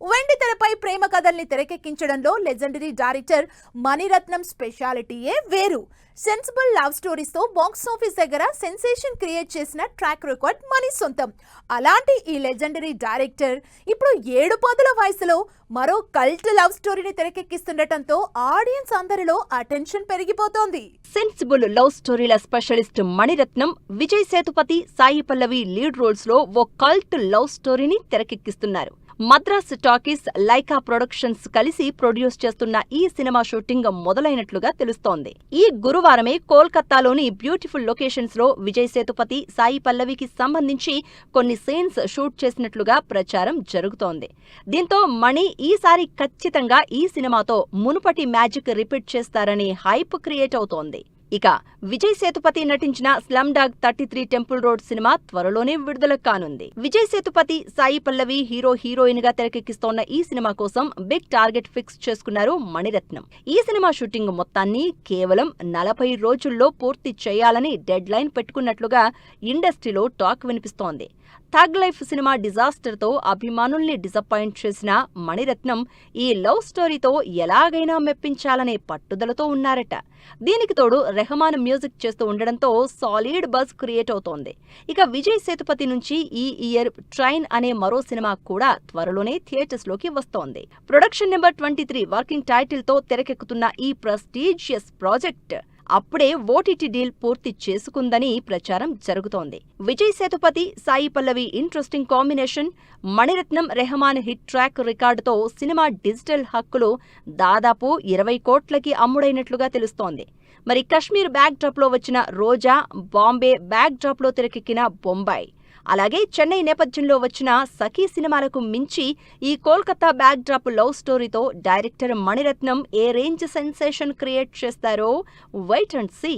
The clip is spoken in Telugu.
వెండి తెరపై ప్రేమ కథల్ని తెరకెక్కించడంలో లెజెండరీ డైరెక్టర్ మణిరత్నం స్పెషాలిటీయే వేరు. సెన్సిబుల్ లవ్ స్టోరీస్ తో బాక్స్ ఆఫీస్ దగ్గర సెన్సేషన్ క్రియేట్ చేసిన ట్రాక్ రికార్డ్ మణి సొంతం. అలాంటి ఈ లెజెండరీ డైరెక్టర్ ఇప్పుడు 7 పదుల వయసులో మరో కల్ట్ లవ్ స్టోరీని తెరకెక్కిస్తుండటంతో ఆడియన్స్ అందరిలో అటెన్షన్ పెరిగిపోతోంది. సెన్సిబుల్ లవ్ స్టోరీల specialist Mani Ratnam, Vijay Sethupathi, Sai Pallavi lead roles లో ఓ కల్ట్ లవ్ స్టోరీని తెరకెక్కిస్తున్నారు. మద్రాస్ టాకీస్, లైకా ప్రొడక్షన్స్ కలిసి ప్రొడ్యూస్ చేస్తున్న ఈ సినిమా షూటింగ్ మొదలైనట్లుగా తెలుస్తోంది. ఈ గురువారమే కోల్కతాలోని బ్యూటిఫుల్ లొకేషన్స్ లో విజయ్ సేతుపతి, సాయి పల్లవికి సంబంధించి కొన్ని సీన్స్ షూట్ చేసినట్లుగా ప్రచారం జరుగుతోంది. దీంతో మణి ఈసారి ఖచ్చితంగా ఈ సినిమాతో మునుపటి మ్యాజిక్ రిపీట్ చేస్తారని హైప్ క్రియేట్ అవుతోంది. ఇక విజయ్ సేతుపతి నటించిన slum dog 33 temple road cinema త్వరలోనే విడుదల కానుంది. విజయ్ సేతుపతి, సాయి పల్లవి హీరోయిన్ గా తెరకెక్కిస్తోన్న ఈ సినిమా కోసం బిగ్ టార్గెట్ ఫిక్స్ చేసుకున్నారు మణిరత్నం. ఈ సినిమా షూటింగ్ మొత్తాన్ని కేవలం 40 రోజుల్లో పూర్తి చేయాలని డెడ్ లైన్ పెట్టుకున్నట్లుగా ఇండస్ట్రీలో టాక్ వినిపిస్తోంది. థగ్ లైఫ్ సినిమా డిజాస్టర్ తో అభిమానుల్ని డిసప్పాయింట్ చేసిన మణిరత్నం ఈ లవ్ స్టోరీతో ఎలాగైనా మెప్పించాలనే పట్టుదలతో ఉన్నారట. దీనికి తోడు రెహమాన్ మ్యూజిక్ చేస్తూ ఉండడంతో సాలిడ్ బజ్ క్రియేట్ అవుతోంది. ఇక విజయ్ సేతుపతి నుంచి ఈ ఇయర్ ట్రైన్ అనే మరో సినిమా కూడా త్వరలోనే థియేటర్స్ లోకి వస్తోంది. ప్రొడక్షన్ నెంబర్ 23 వర్కింగ్ టైటిల్ తో తెరకెక్కుతున్న ఈ ప్రెస్టీజియస్ ప్రాజెక్ట్ అప్పుడే ఓటీటీ డీల్ పూర్తి చేసుకుందని ప్రచారం జరుగుతోంది. Vijay Sethupathi, Sai Pallavi interesting combination, Mani Ratnam Rahman hit track రికార్డుతో సినిమా డిజిటల్ హక్కులు దాదాపు 20 కోట్లకి అమ్ముడైనట్లుగా తెలుస్తోంది. మరి కశ్మీర్ బ్యాక్ డ్రాప్ లో వచ్చిన రోజా, బాంబే బ్యాక్ డ్రాప్ లో తెరకెక్కిన బొంబాయి, అలాగే చెన్నై నేపథ్యంలో వచ్చిన సఖీ సినిమాలకు మించి ఈ కోల్కతా బ్యాక్ డ్రాప్ లవ్ స్టోరీతో డైరెక్టర్ మణిరత్నం ఏ రేంజ్ సెన్సేషన్ క్రియేట్ చేస్తారో వెయిట్ అండ్ సీ.